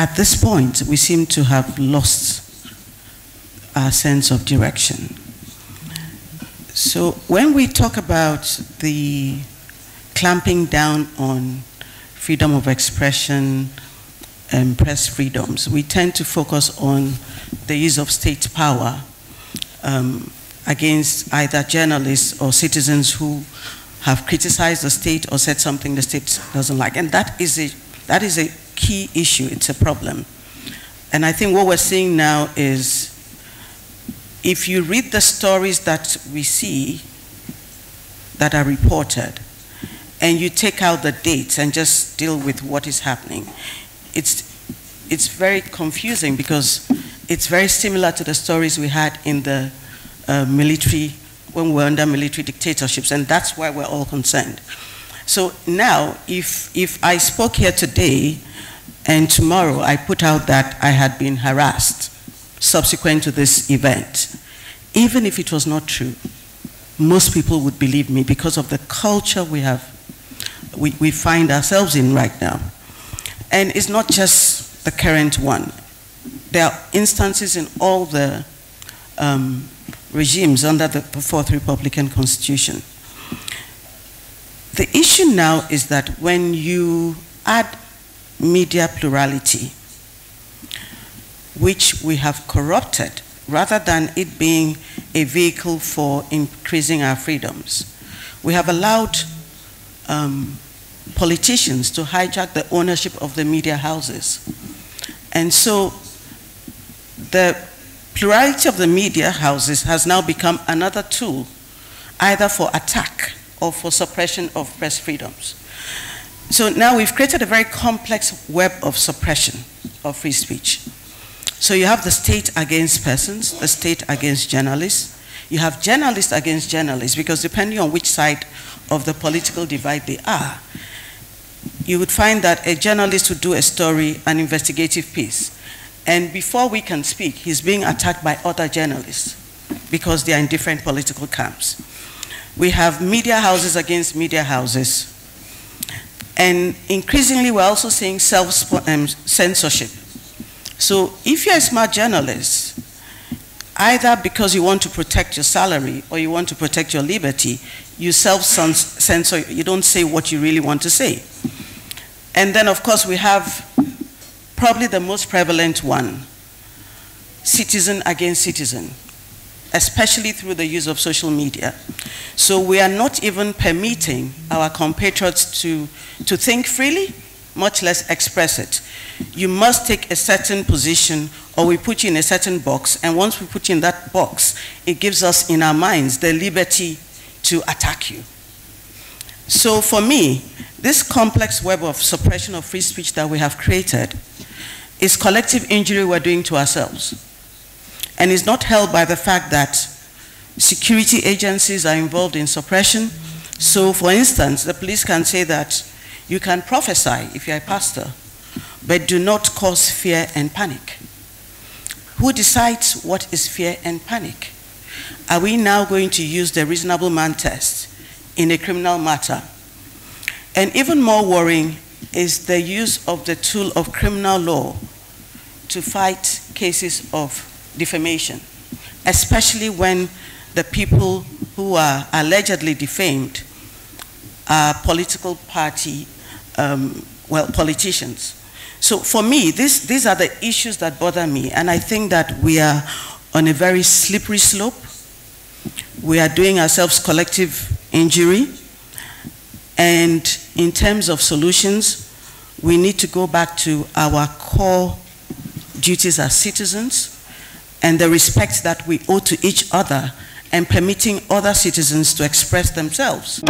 at this point, we seem to have lost our sense of direction. So when we talk about the clamping down on freedom of expression and press freedoms, we tend to focus on the use of state power against either journalists or citizens who have criticized the state or said something the state doesn't like. And that is a key issue. It's a problem. And I think what we're seeing now is, if you read the stories that we see that are reported, and you take out the dates and just deal with what is happening, it's very confusing, because it's very similar to the stories we had in the military, when we were under military dictatorships, and that's why we're all concerned. So now, if I spoke here today, and tomorrow I put out that I had been harassed subsequent to this event, even if it was not true, most people would believe me because of the culture we find ourselves in right now. And it's not just the current one. There are instances in all the regimes under the Fourth Republican Constitution. The issue now is that when you add media plurality, which we have corrupted, rather than it being a vehicle for increasing our freedoms, we have allowed politicians to hijack the ownership of the media houses. And so the plurality of the media houses has now become another tool, either for attack or for suppression of press freedoms. So now we've created a very complex web of suppression of free speech. So you have the state against persons, the state against journalists. You have journalists against journalists, because depending on which side of the political divide they are, you would find that a journalist would do a story, an investigative piece, and before we can speak, he's being attacked by other journalists because they are in different political camps. We have media houses against media houses. And increasingly, we're also seeing self-censorship. So if you're a smart journalist, either because you want to protect your salary or you want to protect your liberty, you self-censor, you don't say what you really want to say. And then, of course, we have probably the most prevalent one, citizen against citizen, especially through the use of social media. So we are not even permitting our compatriots to think freely, much less express it. You must take a certain position, or we put you in a certain box, and once we put you in that box, it gives us in our minds the liberty to attack you. So for me, this complex web of suppression of free speech that we have created is collective injury we're doing to ourselves. And is not held by the fact that security agencies are involved in suppression. So for instance, the police can say that you can prophesy if you're a pastor, but do not cause fear and panic. Who decides what is fear and panic? Are we now going to use the reasonable man test in a criminal matter? And even more worrying is the use of the tool of criminal law to fight cases of defamation, especially when the people who are allegedly defamed are political party, politicians. So for me, these are the issues that bother me, and I think that we are on a very slippery slope. We are doing ourselves collective injury, and in terms of solutions, we need to go back to our core duties as citizens and the respect that we owe to each other, and permitting other citizens to express themselves.